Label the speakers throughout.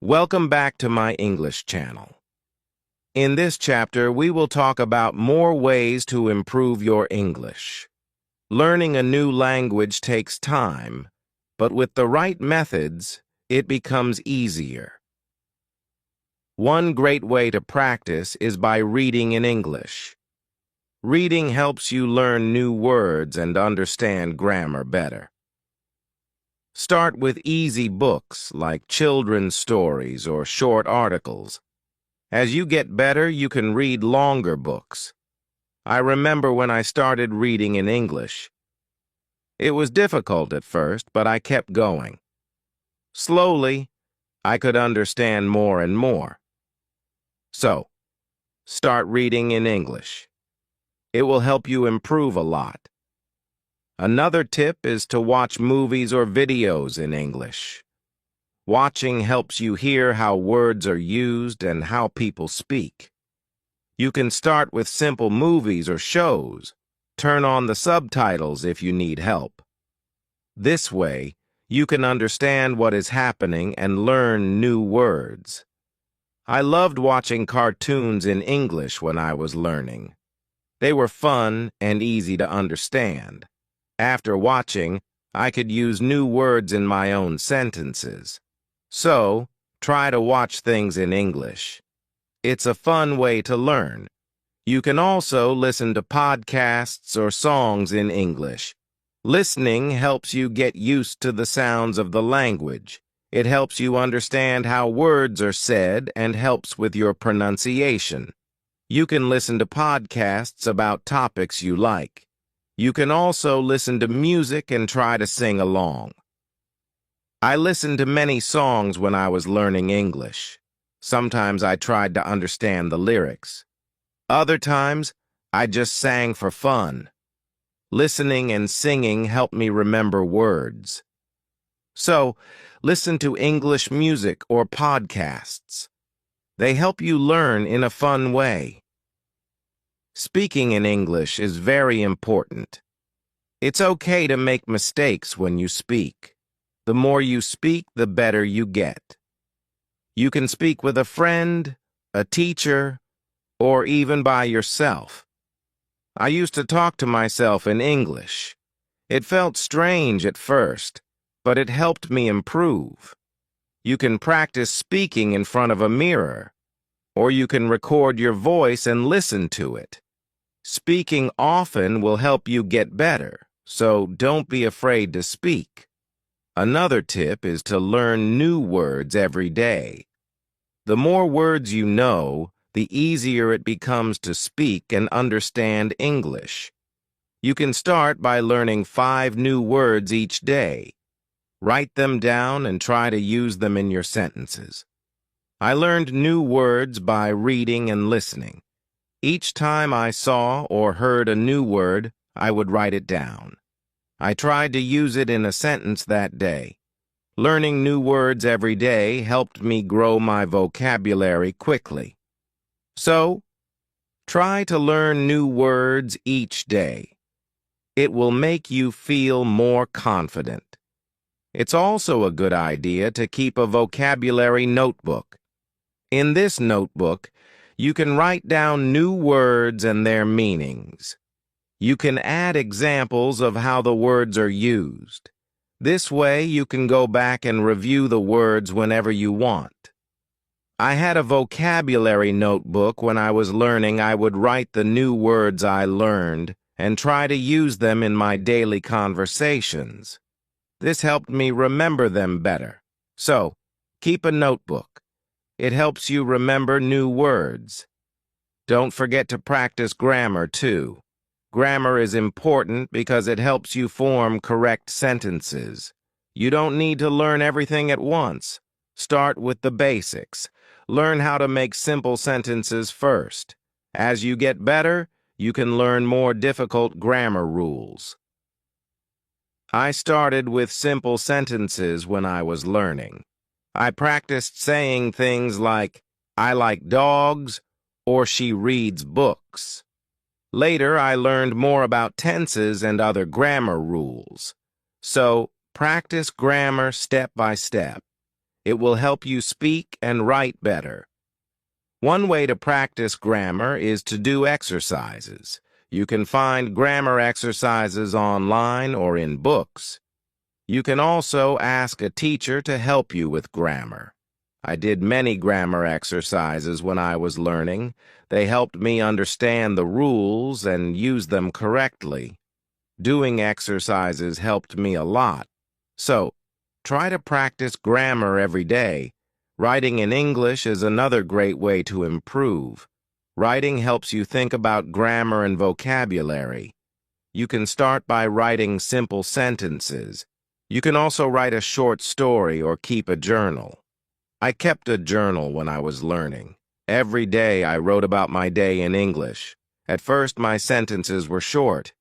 Speaker 1: Welcome back to my English channel. In this chapter, we will talk about more ways to improve your English. Learning a new language takes time, but with the right methods, it becomes easier. One great way to practice is by reading in English. Reading helps you learn new words and understand grammar better. Start with easy books like children's stories or short articles. As you get better, you can read longer books. I remember when I started reading in English. It was difficult at first, but I kept going. Slowly, I could understand more and more. So, start reading in English. It will help you improve a lot. Another tip is to watch movies or videos in English. Watching helps you hear how words are used and how people speak. You can start with simple movies or shows. Turn on the subtitles if you need help. This way, you can understand what is happening and learn new words. I loved watching cartoons in English when I was learning. They were fun and easy to understand. After watching, I could use new words in my own sentences. So, try to watch things in English. It's a fun way to learn. You can also listen to podcasts or songs in English. Listening helps you get used to the sounds of the language. It helps you understand how words are said and helps with your pronunciation. You can listen to podcasts about topics you like. You can also listen to music and try to sing along. I listened to many songs when I was learning English. Sometimes I tried to understand the lyrics. Other times, I just sang for fun. Listening and singing helped me remember words. So, listen to English music or podcasts. They help you learn in a fun way. Speaking in English is very important. It's okay to make mistakes when you speak. The more you speak, the better you get. You can speak with a friend, a teacher, or even by yourself. I used to talk to myself in English. It felt strange at first, but it helped me improve. You can practice speaking in front of a mirror, or you can record your voice and listen to it. Speaking often will help you get better, so don't be afraid to speak. Another tip is to learn new words every day. The more words you know, the easier it becomes to speak and understand English. You can start by learning 5 new words each day. Write them down and try to use them in your sentences. I learned new words by reading and listening. Each time I saw or heard a new word, I would write it down. I tried to use it in a sentence that day. Learning new words every day helped me grow my vocabulary quickly. So, try to learn new words each day. It will make you feel more confident. It's also a good idea to keep a vocabulary notebook. In this notebook, you can write down new words and their meanings. You can add examples of how the words are used. This way, you can go back and review the words whenever you want. I had a vocabulary notebook when I was learning. I would write the new words I learned and try to use them in my daily conversations. This helped me remember them better. So, keep a notebook. It helps you remember new words. Don't forget to practice grammar, too. Grammar is important because it helps you form correct sentences. You don't need to learn everything at once. Start with the basics. Learn how to make simple sentences first. As you get better, you can learn more difficult grammar rules. I started with simple sentences when I was learning. I practiced saying things like, I like dogs, or she reads books. Later, I learned more about tenses and other grammar rules. So, practice grammar step by step. It will help you speak and write better. One way to practice grammar is to do exercises. You can find grammar exercises online or in books. You can also ask a teacher to help you with grammar. I did many grammar exercises when I was learning. They helped me understand the rules and use them correctly. Doing exercises helped me a lot. So, try to practice grammar every day. Writing in English is another great way to improve. Writing helps you think about grammar and vocabulary. You can start by writing simple sentences. You can also write a short story or keep a journal. I kept a journal when I was learning. Every day I wrote about my day in English. At first my sentences were short,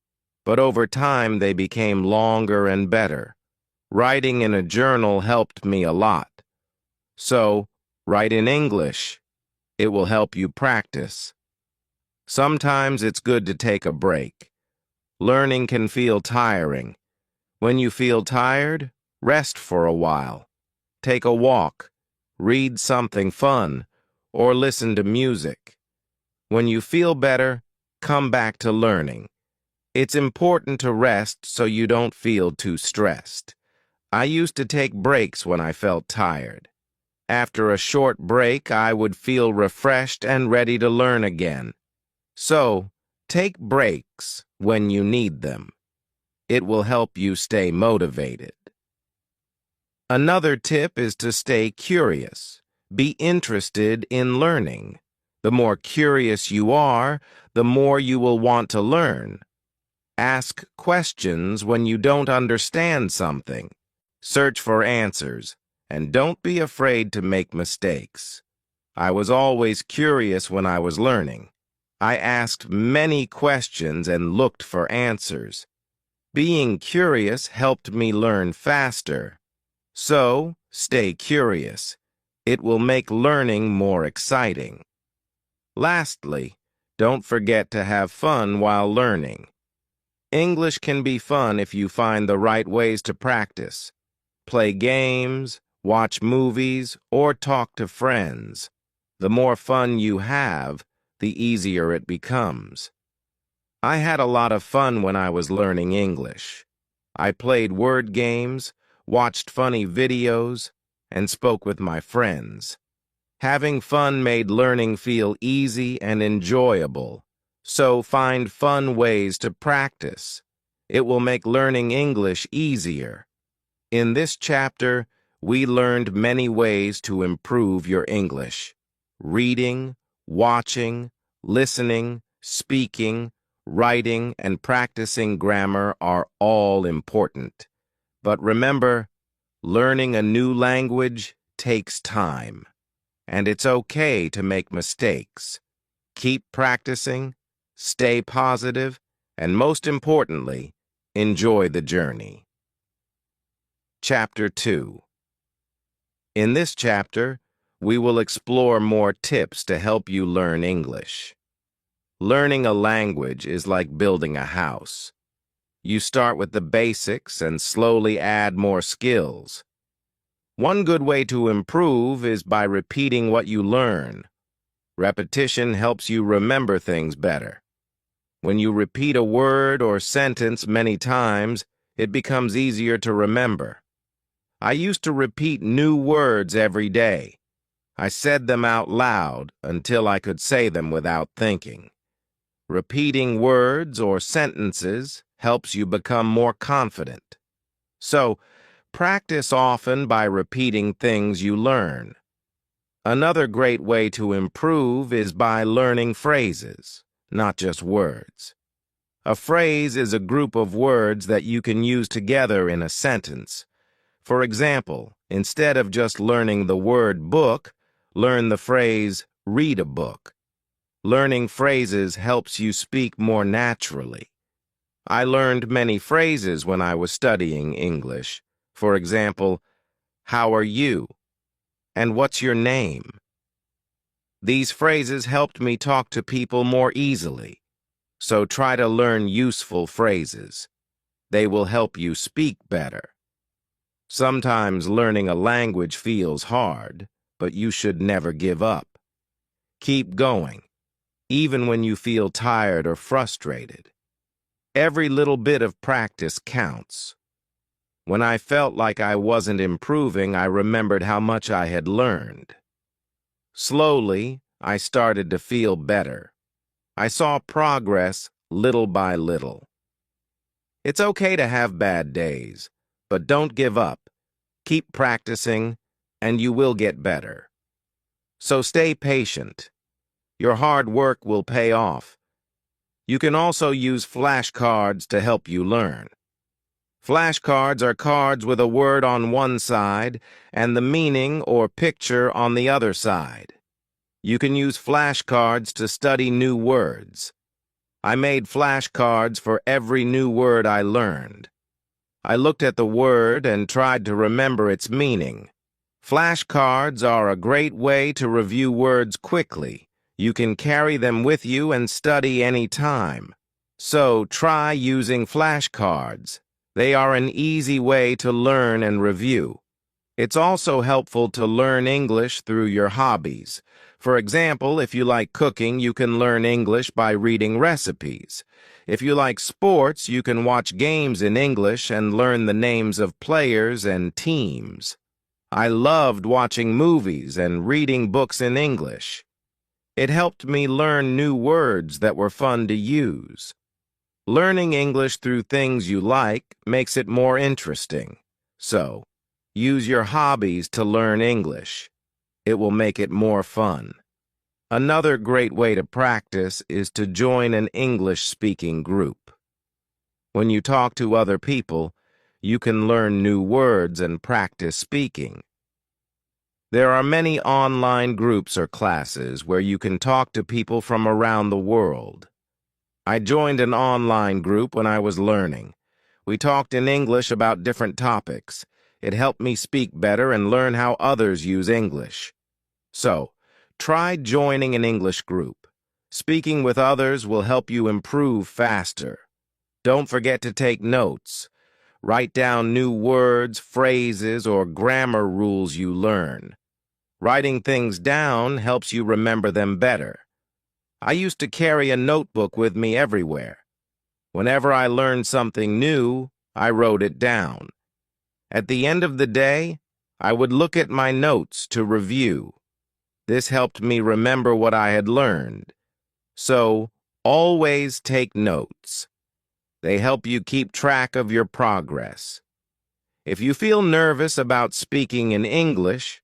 Speaker 1: but over time they became longer and better. Writing in a journal helped me a lot. So, write in English. It will help you practice. Sometimes it's good to take a break. Learning can feel tiring. When you feel tired, rest for a while. Take a walk, read something fun, or listen to music. When you feel better, come back to learning. It's important to rest so you don't feel too stressed. I used to take breaks when I felt tired. After a short break, I would feel refreshed and ready to learn again. So, take breaks when you need them. It will help you stay motivated. Another tip is to stay curious. Be interested in learning. The more curious you are, the more you will want to learn. Ask questions when you don't understand something. Search for answers, and don't be afraid to make mistakes. I was always curious when I was learning. I asked many questions and looked for answers. Being curious helped me learn faster. So, stay curious. It will make learning more exciting. Lastly, don't forget to have fun while learning. English can be fun if you find the right ways to practice. Play games, watch movies, or talk to friends. The more fun you have, the easier it becomes. I had a lot of fun when I was learning English. I played word games, watched funny videos, and spoke with my friends. Having fun made learning feel easy and enjoyable, so find fun ways to practice. It will make learning English easier. In this chapter, we learned many ways to improve your English. Reading, watching, listening, speaking, writing, and practicing grammar are all important. But remember, learning a new language takes time, and it's okay to make mistakes. Keep practicing, stay positive, and most importantly, enjoy the journey. Chapter 2. In this chapter, we will explore more tips to help you learn English. Learning a language is like building a house. You start with the basics and slowly add more skills. One good way to improve is by repeating what you learn. Repetition helps you remember things better. When you repeat a word or sentence many times, it becomes easier to remember. I used to repeat new words every day. I said them out loud until I could say them without thinking. Repeating words or sentences helps you become more confident. So, practice often by repeating things you learn. Another great way to improve is by learning phrases, not just words. A phrase is a group of words that you can use together in a sentence. For example, instead of just learning the word book, learn the phrase read a book. Learning phrases helps you speak more naturally. I learned many phrases when I was studying English. For example, how are you? And what's your name? These phrases helped me talk to people more easily. So try to learn useful phrases. They will help you speak better. Sometimes learning a language feels hard, but you should never give up. Keep going, even when you feel tired or frustrated. Every little bit of practice counts. When I felt like I wasn't improving, I remembered how much I had learned. Slowly, I started to feel better. I saw progress little by little. It's okay to have bad days, but don't give up. Keep practicing, and you will get better. So stay patient. Your hard work will pay off. You can also use flashcards to help you learn. Flashcards are cards with a word on one side and the meaning or picture on the other side. You can use flashcards to study new words. I made flashcards for every new word I learned. I looked at the word and tried to remember its meaning. Flashcards are a great way to review words quickly. You can carry them with you and study any time. So try using flashcards. They are an easy way to learn and review. It's also helpful to learn English through your hobbies. For example, if you like cooking, you can learn English by reading recipes. If you like sports, you can watch games in English and learn the names of players and teams. I loved watching movies and reading books in English. It helped me learn new words that were fun to use. Learning English through things you like makes it more interesting. So, use your hobbies to learn English. It will make it more fun. Another great way to practice is to join an English-speaking group. When you talk to other people, you can learn new words and practice speaking. There are many online groups or classes where you can talk to people from around the world. I joined an online group when I was learning. We talked in English about different topics. It helped me speak better and learn how others use English. So, try joining an English group. Speaking with others will help you improve faster. Don't forget to take notes. Write down new words, phrases, or grammar rules you learn. Writing things down helps you remember them better. I used to carry a notebook with me everywhere. Whenever I learned something new, I wrote it down. At the end of the day, I would look at my notes to review. This helped me remember what I had learned. So, always take notes. They help you keep track of your progress. If you feel nervous about speaking in English,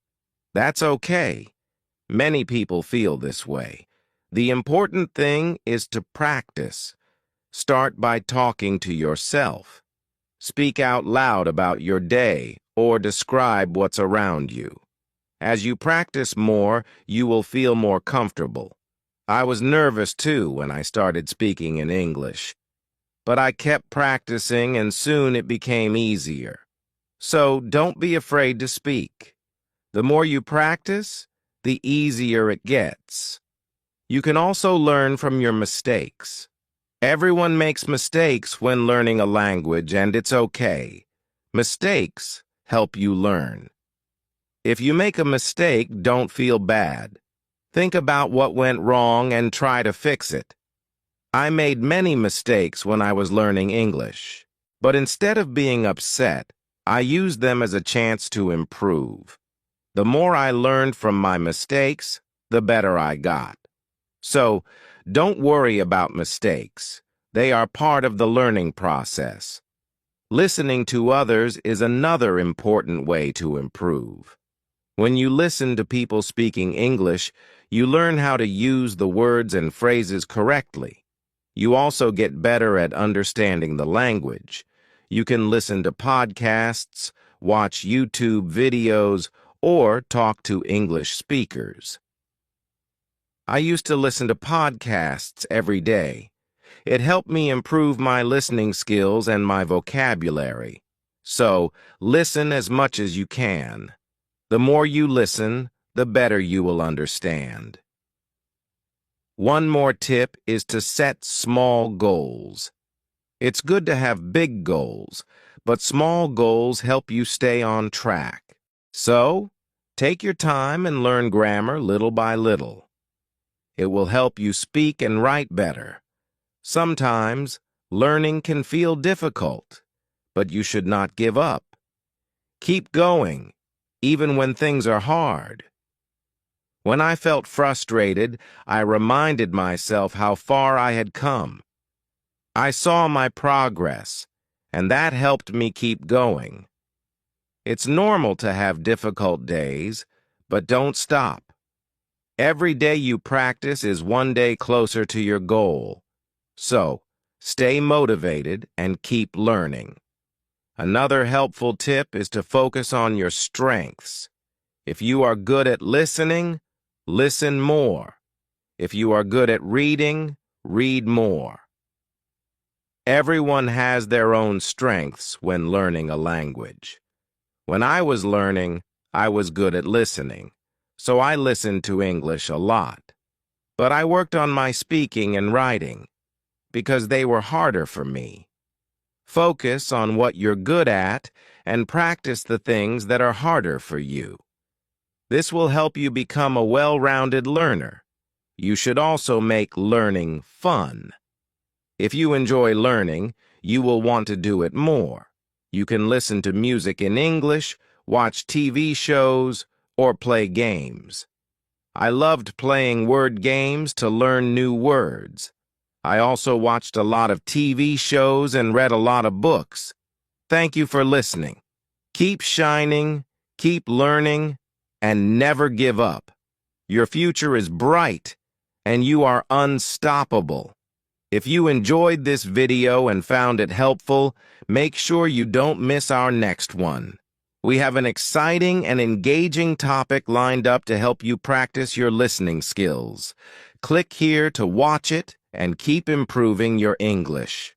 Speaker 1: that's okay. Many people feel this way. The important thing is to practice. Start by talking to yourself. Speak out loud about your day or describe what's around you. As you practice more, you will feel more comfortable. I was nervous too when I started speaking in English. But I kept practicing and soon it became easier. So don't be afraid to speak. The more you practice, the easier it gets. You can also learn from your mistakes. Everyone makes mistakes when learning a language, and it's okay. Mistakes help you learn. If you make a mistake, don't feel bad. Think about what went wrong and try to fix it. I made many mistakes when I was learning English, but instead of being upset, I used them as a chance to improve. The more I learned from my mistakes, the better I got. So, don't worry about mistakes. They are part of the learning process. Listening to others is another important way to improve. When you listen to people speaking English, you learn how to use the words and phrases correctly. You also get better at understanding the language. You can listen to podcasts, watch YouTube videos, or talk to English speakers. I used to listen to podcasts every day. It helped me improve my listening skills and my vocabulary. So, listen as much as you can. The more you listen, the better you will understand. One more tip is to set small goals. It's good to have big goals, but small goals help you stay on track. So, take your time and learn grammar little by little. It will help you speak and write better. Sometimes, learning can feel difficult, but you should not give up. Keep going, even when things are hard. When I felt frustrated, I reminded myself how far I had come. I saw my progress, and that helped me keep going. It's normal to have difficult days, but don't stop. Every day you practice is one day closer to your goal. So, stay motivated and keep learning. Another helpful tip is to focus on your strengths. If you are good at listening, listen more. If you are good at reading, read more. Everyone has their own strengths when learning a language. When I was learning, I was good at listening, so I listened to English a lot. But I worked on my speaking and writing, because they were harder for me. Focus on what you're good at and practice the things that are harder for you. This will help you become a well-rounded learner. You should also make learning fun. If you enjoy learning, you will want to do it more. You can listen to music in English, watch TV shows, or play games. I loved playing word games to learn new words. I also watched a lot of TV shows and read a lot of books. Thank you for listening. Keep shining, keep learning, and never give up. Your future is bright, and you are unstoppable. If you enjoyed this video and found it helpful, make sure you don't miss our next one. We have an exciting and engaging topic lined up to help you practice your listening skills. Click here to watch it and keep improving your English.